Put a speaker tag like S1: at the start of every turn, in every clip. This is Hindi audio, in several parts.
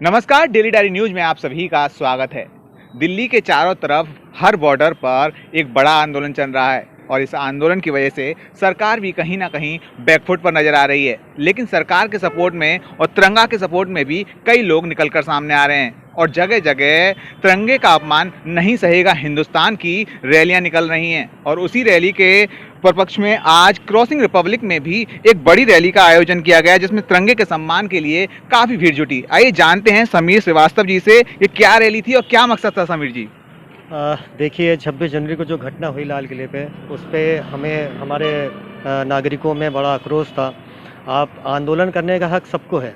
S1: नमस्कार, डेली डायरी न्यूज में आप सभी का स्वागत है। दिल्ली के चारों तरफ हर बॉर्डर पर एक बड़ा आंदोलन चल रहा है और इस आंदोलन की वजह से सरकार भी कहीं ना कहीं बैकफुट पर नजर आ रही है। लेकिन सरकार के सपोर्ट में और तिरंगा के सपोर्ट में भी कई लोग निकलकर सामने आ रहे हैं और जगह जगह तिरंगे का अपमान नहीं सहेगा हिंदुस्तान की रैलियां निकल रही हैं। और उसी रैली के परपक्ष में आज क्रॉसिंग रिपब्लिक में भी एक बड़ी रैली का आयोजन किया गया जिसमें तिरंगे के सम्मान के लिए काफी भीड़ जुटी। आइए जानते हैं समीर श्रीवास्तव जी से ये क्या रैली थी और क्या मकसद था। समीर जी,
S2: देखिए 26 जनवरी को जो घटना हुई लाल किले पे, उस पे हमें हमारे नागरिकों में बड़ा आक्रोश था। आप आंदोलन करने का हक सबको है,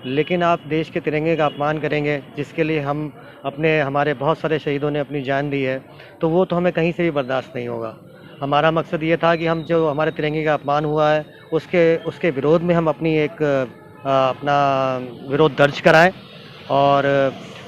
S2: लेकिन आप देश के तिरंगे का अपमान करेंगे जिसके लिए हमारे बहुत सारे शहीदों ने अपनी जान दी है, तो वो तो हमें कहीं से भी बर्दाश्त नहीं होगा। हमारा मकसद ये था कि हम जो हमारे तिरंगे का अपमान हुआ है उसके विरोध में हम अपना विरोध दर्ज कराएं। और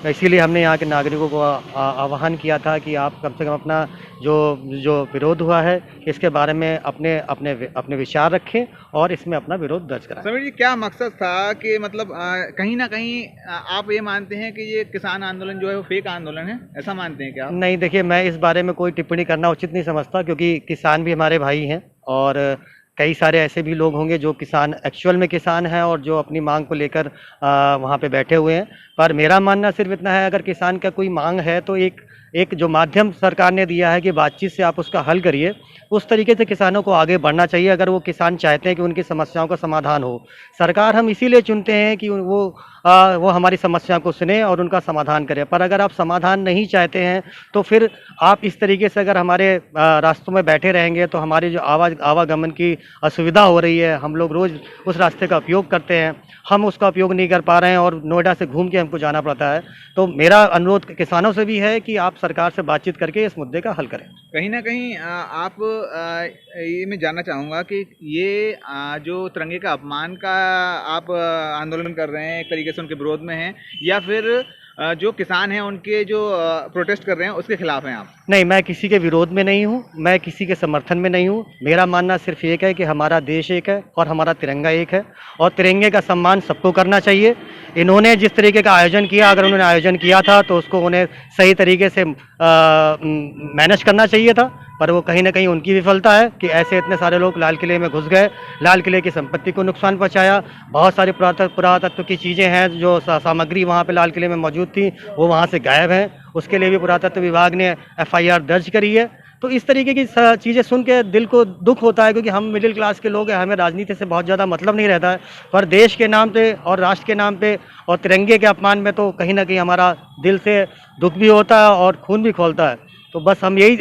S2: इसीलिए हमने यहाँ के नागरिकों को आह्वान किया था कि आप कम से कम अपना जो जो विरोध हुआ है इसके बारे में अपने अपने अपने विचार रखें और इसमें अपना विरोध दर्ज कराएं।
S1: समीर जी, क्या मकसद था कि मतलब कहीं ना कहीं आप ये मानते हैं कि ये किसान आंदोलन जो है वो फेक आंदोलन है, ऐसा मानते हैं क्या?
S2: नहीं, देखिए, मैं इस बारे में कोई टिप्पणी करना उचित नहीं समझता, क्योंकि किसान भी हमारे भाई हैं और कई सारे ऐसे भी लोग होंगे जो किसान एक्चुअल में किसान हैं और जो अपनी मांग को लेकर वहाँ पे बैठे हुए हैं। पर मेरा मानना सिर्फ इतना है, अगर किसान का कोई मांग है तो एक जो माध्यम सरकार ने दिया है कि बातचीत से आप उसका हल करिए, उस तरीके से किसानों को आगे बढ़ना चाहिए। अगर वो किसान चाहते हैं कि उनकी समस्याओं का समाधान हो, सरकार हम इसीलिए चुनते हैं कि वो हमारी समस्या को सुने और उनका समाधान करें। पर अगर आप समाधान नहीं चाहते हैं तो फिर आप इस तरीके से अगर हमारे रास्तों में बैठे रहेंगे तो हमारी जो आवागमन की असुविधा हो रही है, हम लोग रोज़ उस रास्ते का उपयोग करते हैं, हम उसका उपयोग नहीं कर पा रहे हैं और नोएडा से घूम के हमको जाना पड़ता है। तो मेरा अनुरोध किसानों से भी है कि आप सरकार से बातचीत करके इस मुद्दे का हल करें।
S1: कहीं ना कहीं आप ये मैं जानना चाहूँगा कि ये जो तिरंगे का अपमान का आप आंदोलन कर रहे हैं, एक तरीके से उनके विरोध में हैं, या फिर जो किसान हैं उनके जो प्रोटेस्ट कर रहे हैं उसके खिलाफ हैं आप?
S2: नहीं, मैं किसी के विरोध में नहीं हूँ, मैं किसी के समर्थन में नहीं हूँ। मेरा मानना सिर्फ एक है कि हमारा देश एक है और हमारा तिरंगा एक है और तिरंगे का सम्मान सबको करना चाहिए। इन्होंने जिस तरीके का आयोजन किया, अगर उन्होंने आयोजन किया था तो उसको उन्हें सही तरीके से मैनेज करना चाहिए था, पर वो कहीं ना कहीं उनकी विफलता है कि ऐसे इतने सारे लोग लाल किले में घुस गए, लाल किले की संपत्ति को नुकसान पहुंचाया। बहुत सारी पुरातत्व की चीज़ें हैं, जो सामग्री वहाँ पे लाल किले में मौजूद थी वो वहाँ से गायब हैं, उसके लिए भी पुरातत्व विभाग ने FIR दर्ज करी है। तो इस तरीके की चीज़ें सुन के दिल को दुख होता है, क्योंकि हम मिडिल क्लास के लोग हैं, हमें राजनीति से बहुत ज़्यादा मतलब नहीं रहता है, पर देश के नाम पे और राष्ट्र के नाम पे और तिरंगे के अपमान में तो कहीं ना कहीं हमारा दिल से दुख भी होता है और खून भी खौलता है। तो बस हम यही,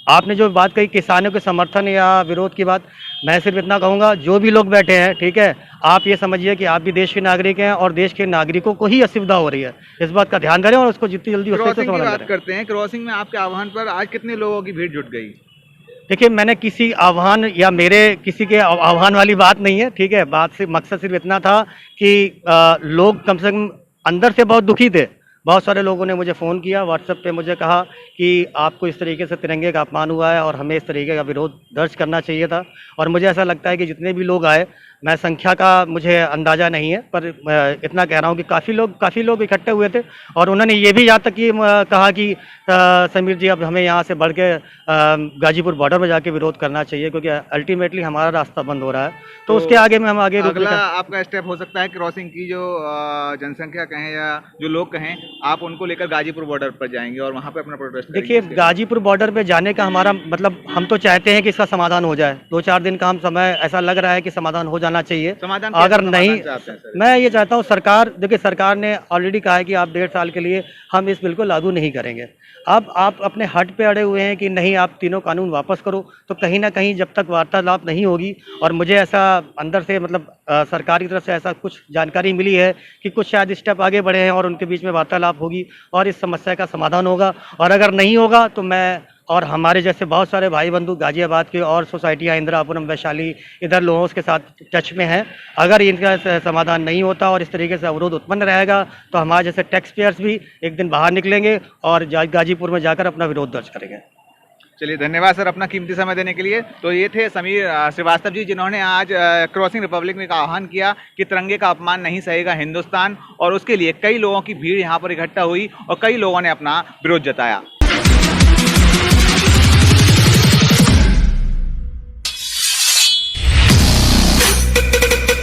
S2: आपने जो बात कही किसानों के समर्थन या विरोध की बात, मैं सिर्फ इतना कहूँगा, जो भी लोग बैठे हैं, ठीक है, आप ये समझिए कि आप भी देश के नागरिक हैं और देश के नागरिकों को ही असुविधा हो रही है। इस बात का ध्यान करें और उसको जितनी जल्दी उससे
S1: क्रॉसिंग की बात
S2: करें।
S1: करते हैं, क्रॉसिंग में आपके आह्वान पर आज कितने लोगों की भीड़ जुट गई?
S2: देखिए, मैंने किसी आह्वान या मेरे किसी के आह्वान वाली बात नहीं है, ठीक है। बात से मकसद सिर्फ इतना था कि लोग कम से कम अंदर से बहुत दुखी थे। बहुत सारे लोगों ने मुझे फ़ोन किया, व्हाट्सएप पे मुझे कहा कि आपको इस तरीके से तिरंगे का अपमान हुआ है और हमें इस तरीके का विरोध दर्ज करना चाहिए था। और मुझे ऐसा लगता है कि जितने भी लोग आए, मैं संख्या का मुझे अंदाज़ा नहीं है, पर इतना कह रहा हूँ कि काफ़ी लोग इकट्ठे हुए थे और उन्होंने ये भी यहाँ तक कि कहा कि समीर जी, अब हमें यहाँ से बढ़ के गाजीपुर बॉर्डर में जाके विरोध करना चाहिए, क्योंकि अल्टीमेटली हमारा रास्ता बंद हो रहा है। तो उसके आगे में हम आगे
S1: अगला आपका स्टेप हो सकता है क्रॉसिंग की जो जनसंख्या कहें या जो लोग कहें, आप उनको लेकर गाजीपुर बॉर्डर पर जाएंगे और वहाँ पे अपना प्रोटेस्ट करेंगे?
S2: देखिए, गाजीपुर बॉर्डर पे जाने का हमारा मतलब, हम तो चाहते हैं कि इसका समाधान हो जाए। 2-4 दिन का हम समय, ऐसा लग रहा है कि समाधान हो जाना चाहिए।
S1: समाधान
S2: अगर नहीं,
S1: सर?
S2: मैं ये चाहता हूँ, सरकार, देखिए, सरकार ने ऑलरेडी कहा है कि आप 1.5 साल के लिए हम इस बिल को लागू नहीं करेंगे। अब आप अपने हट पे अड़े हुए हैं कि नहीं, आप तीनों कानून वापस करो, तो कहीं ना कहीं जब तक वार्तालाप नहीं होगी, और मुझे ऐसा अंदर से मतलब सरकार की तरफ से ऐसा कुछ जानकारी मिली है कि कुछ शायद स्टेप आगे बढ़े हैं और उनके बीच में वार्तालाप होगी और इस समस्या का समाधान होगा। और अगर नहीं होगा तो मैं और हमारे जैसे बहुत सारे भाई बंधु गाजियाबाद की और सोसाइटियाँ, इंदिरापुरम, वैशाली, इधर लोगों के साथ टच में हैं। अगर इनका समाधान नहीं होता और इस तरीके से अवरोध उत्पन्न रहेगा तो हमारे जैसे टैक्स पेयर्स भी एक दिन बाहर निकलेंगे और गाजीपुर में जाकर अपना विरोध दर्ज करेंगे।
S1: चलिए, धन्यवाद सर अपना कीमती समय देने के लिए। तो ये थे समीर श्रीवास्तव जी, जिन्होंने आज क्रॉसिंग रिपब्लिक में का आह्वान किया कि तिरंगे का अपमान नहीं सहेगा हिंदुस्तान, और उसके लिए कई लोगों की भीड़ यहाँ पर इकट्ठा हुई और कई लोगों ने अपना विरोध जताया।